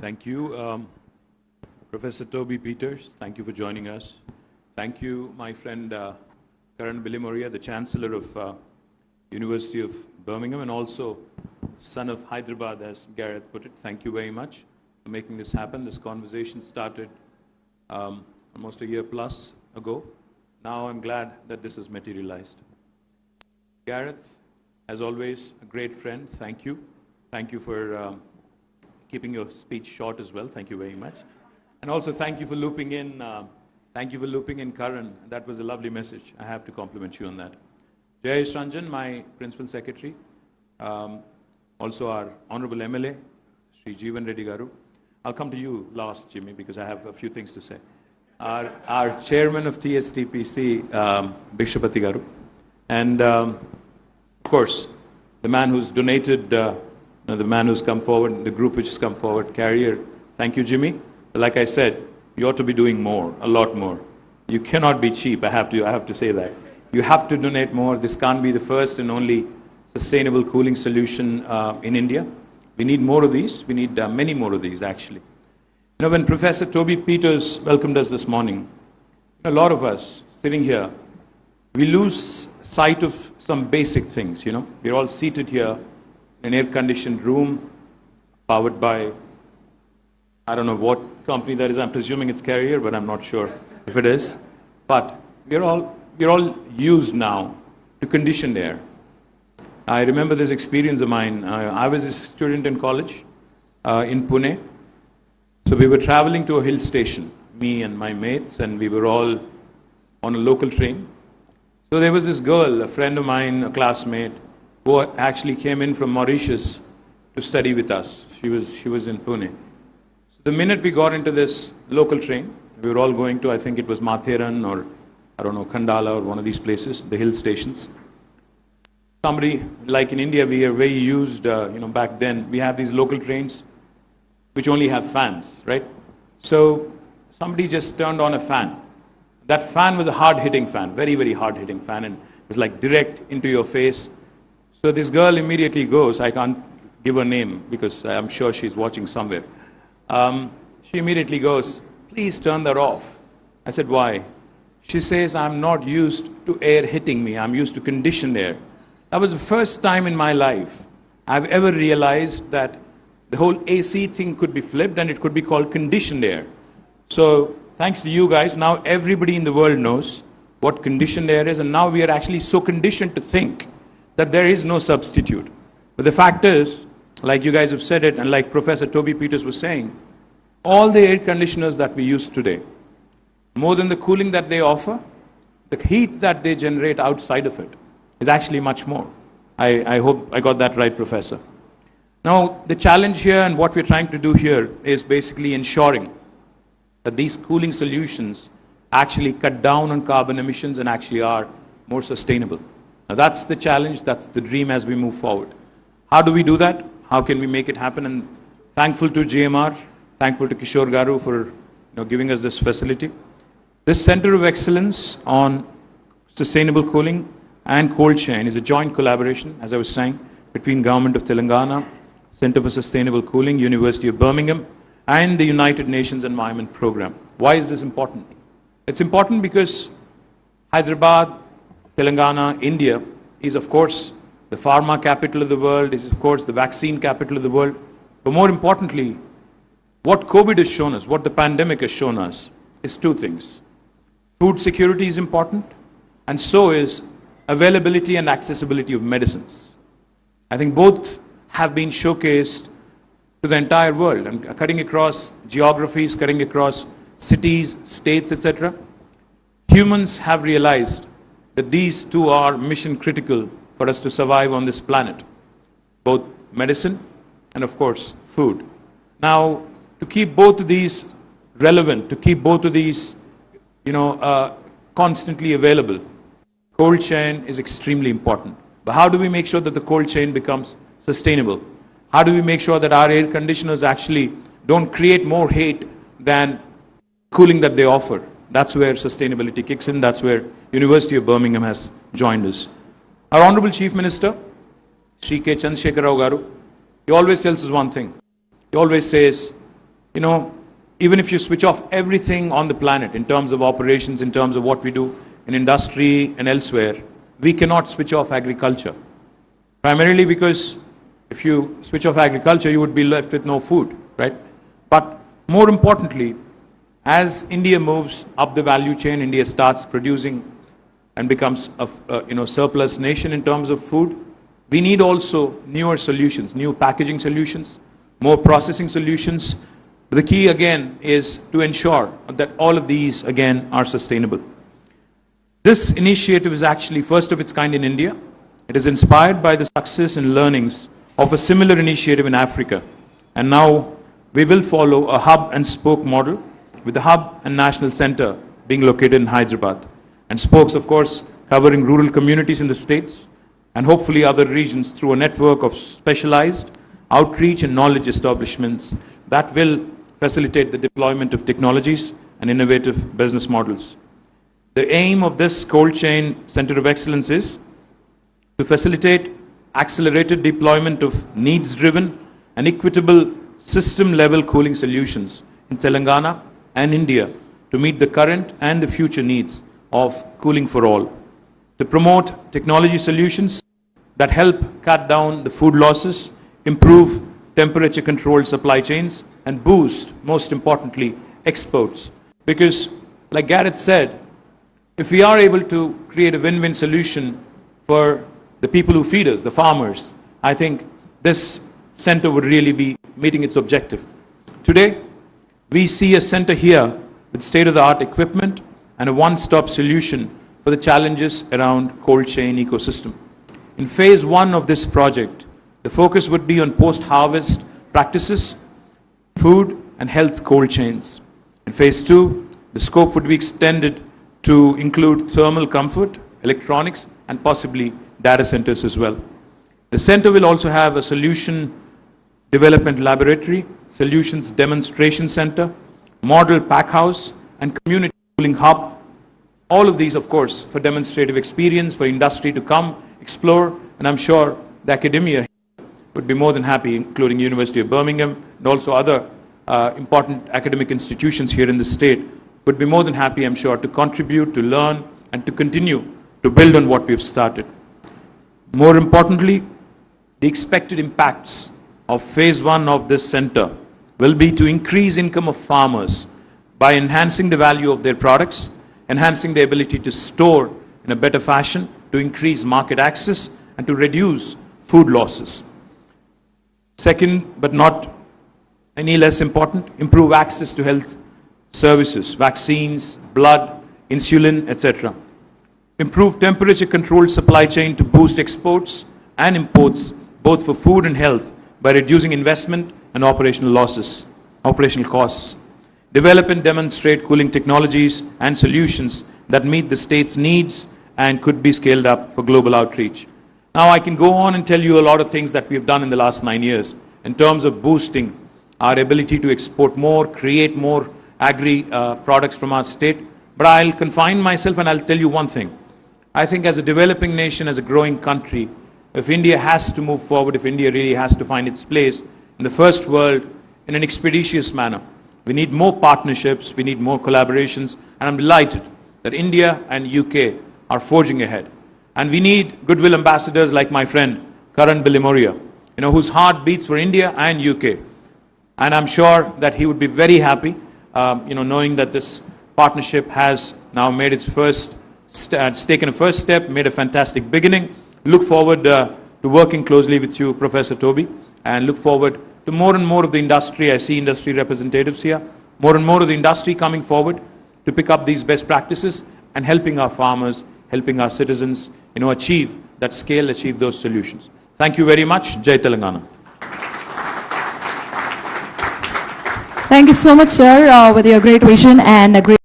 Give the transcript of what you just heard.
Thank you. Professor Toby Peters, thank you for joining us. Thank you, my friend Karan Bilimoria, the Chancellor of University of Birmingham, and also son of Hyderabad, as Gareth put it. Thank you very much for making this happen. This conversation started almost a year plus ago. Now I'm glad that this has materialized. Gareth, as always, a great friend. Thank you. Thank you for keeping your speech short as well. Thank you very much. And also thank you for looping in. Karan. That was a lovely message. I have to compliment you on that. Jayesh Ranjan, my principal secretary. Also our honorable MLA, Sri Jeevan Reddy Garu. I'll come to you last, Jimmy, because I have a few things to say. Our chairman of TSTPC, Bhikshapati Garu. And of course, the man who's donated, the man who's come forward, the group which has come forward, Carrier. Thank you, Jimmy. Like I said, you ought to be doing more, a lot more. You cannot be cheap, I have to say that. You have to donate more. This can't be the first and only sustainable cooling solution in India. We need more of these. We need many more of these, actually. You know, when Professor Toby Peters welcomed us this morning, a lot of us sitting here, we lose sight of some basic things, you know. We're all seated here in an air-conditioned room, powered by, I don't know what company that is. I'm presuming it's Carrier, but I'm not sure if it is. But we're all used now to conditioned air. I remember this experience of mine. I was a student in college in Pune. So we were traveling to a hill station, me and my mates, and we were all on a local train. So there was this girl, a friend of mine, a classmate, who actually came in from Mauritius to study with us. She was in Pune. So the minute we got into this local train, we were all going to, I think it was Matheran or, I don't know, Khandala or one of these places, the hill stations. Somebody, like in India, we are very used, back then, we have these local trains which only have fans, right? So somebody just turned on a fan. That fan was a hard-hitting fan, very, very hard-hitting fan, and it was like direct into your face. So this girl immediately goes, I can't give her name because I'm sure she's watching somewhere. She immediately goes, please turn that off. I said, why? She says, I'm not used to air hitting me, I'm used to conditioned air. That was the first time in my life I've ever realized that the whole AC thing could be flipped and it could be called conditioned air. So thanks to you guys, now everybody in the world knows what conditioned air is, and now we are actually so conditioned to think that there is no substitute. But the fact is, like you guys have said it, and like Professor Toby Peters was saying, all the air conditioners that we use today, more than the cooling that they offer, the heat that they generate outside of it is actually much more. I hope I got that right, Professor. Now, the challenge here and what we're trying to do here is basically ensuring that these cooling solutions actually cut down on carbon emissions and actually are more sustainable. Now, that's the challenge, that's the dream as we move forward. How do we do that? How can we make it happen? And thankful to GMR, thankful to Kishore Garu for giving us this facility. This Center of Excellence on Sustainable Cooling and Cold Chain is a joint collaboration, as I was saying, between Government of Telangana, Center for Sustainable Cooling, University of Birmingham, and the United Nations Environment Program. Why is this important? It's important because Hyderabad, Telangana, India is of course the pharma capital of the world, is of course the vaccine capital of the world. But more importantly, what COVID has shown us, what the pandemic has shown us, is two things. Food security is important, and so is availability and accessibility of medicines. I think both have been showcased to the entire world, and cutting across geographies, cutting across cities, states, etc. Humans have realized that these two are mission critical for us to survive on this planet, both medicine and of course food. Now, to keep both of these relevant, to keep both of these constantly available, cold chain is extremely important. But how do we make sure that the cold chain becomes sustainable? How do we make sure that our air conditioners actually don't create more heat than cooling that they offer? That's where sustainability kicks in. That's where University of Birmingham has joined us. Our Honorable Chief Minister, Sri K. Chandrasekhar Rao Garu, he always tells us one thing. He always says, you know, even if you switch off everything on the planet in terms of operations, in terms of what we do in industry and elsewhere, we cannot switch off agriculture. Primarily because if you switch off agriculture, you would be left with no food, right? But more importantly, as India moves up the value chain, India starts producing and becomes a surplus nation in terms of food. We need also newer solutions, new packaging solutions, more processing solutions. But the key again is to ensure that all of these again are sustainable. This initiative is actually first of its kind in India. It is inspired by the success and learnings of a similar initiative in Africa. And now we will follow a hub and spoke model with the hub and national center being located in Hyderabad. And spokes, of course, covering rural communities in the states and hopefully other regions through a network of specialized outreach and knowledge establishments that will facilitate the deployment of technologies and innovative business models. The aim of this cold chain center of excellence is to facilitate accelerated deployment of needs-driven and equitable system-level cooling solutions in Telangana and India to meet the current and the future needs of cooling for all, to promote technology solutions that help cut down the food losses, improve temperature-controlled supply chains, and boost, most importantly, exports. Because, like Gareth said, if we are able to create a win-win solution for the people who feed us, the farmers, I think this center would really be meeting its objective. Today, we see a center here with state-of-the-art equipment and a one-stop solution for the challenges around cold chain ecosystem. In phase 1 of this project, the focus would be on post-harvest practices, food and health cold chains. In phase 2, the scope would be extended to include thermal comfort, electronics, and possibly data centers as well. The center will also have a solution development laboratory, solutions demonstration center, model pack house, and community cooling hub. All of these, of course, for demonstrative experience, for industry to come, explore, and I'm sure the academia would be more than happy, including University of Birmingham and also other important academic institutions here in the state, would be more than happy, I'm sure, to contribute, to learn, and to continue to build on what we've started. More importantly, the expected impacts of phase 1 of this center will be to increase income of farmers by enhancing the value of their products, enhancing the ability to store in a better fashion, to increase market access, and to reduce food losses. Second, but not any less important, improve access to health services, vaccines, blood, insulin, etc. Improve temperature-controlled supply chain to boost exports and imports, both for food and health, by reducing investment and operational costs. Develop and demonstrate cooling technologies and solutions that meet the state's needs and could be scaled up for global outreach. Now, I can go on and tell you a lot of things that we've done in the last 9 years in terms of boosting our ability to export more, create more agri products from our state. But I'll confine myself and I'll tell you one thing. I think as a developing nation, as a growing country, if India has to move forward, if India really has to find its place in the first world in an expeditious manner, we need more partnerships, we need more collaborations, and I'm delighted that India and UK are forging ahead. And we need goodwill ambassadors like my friend Karan Bilimoria, whose heart beats for India and UK. And I'm sure that he would be very happy, knowing that this partnership has now made its it's taken a first step, made a fantastic beginning. Look forward to working closely with you, Professor Toby, and look forward to more and more of the industry. I see industry representatives here, more and more of the industry coming forward to pick up these best practices and helping our farmers, helping our citizens, achieve that scale, achieve those solutions. Thank you very much. Jai Telangana. Thank you so much, sir, with your great vision and a great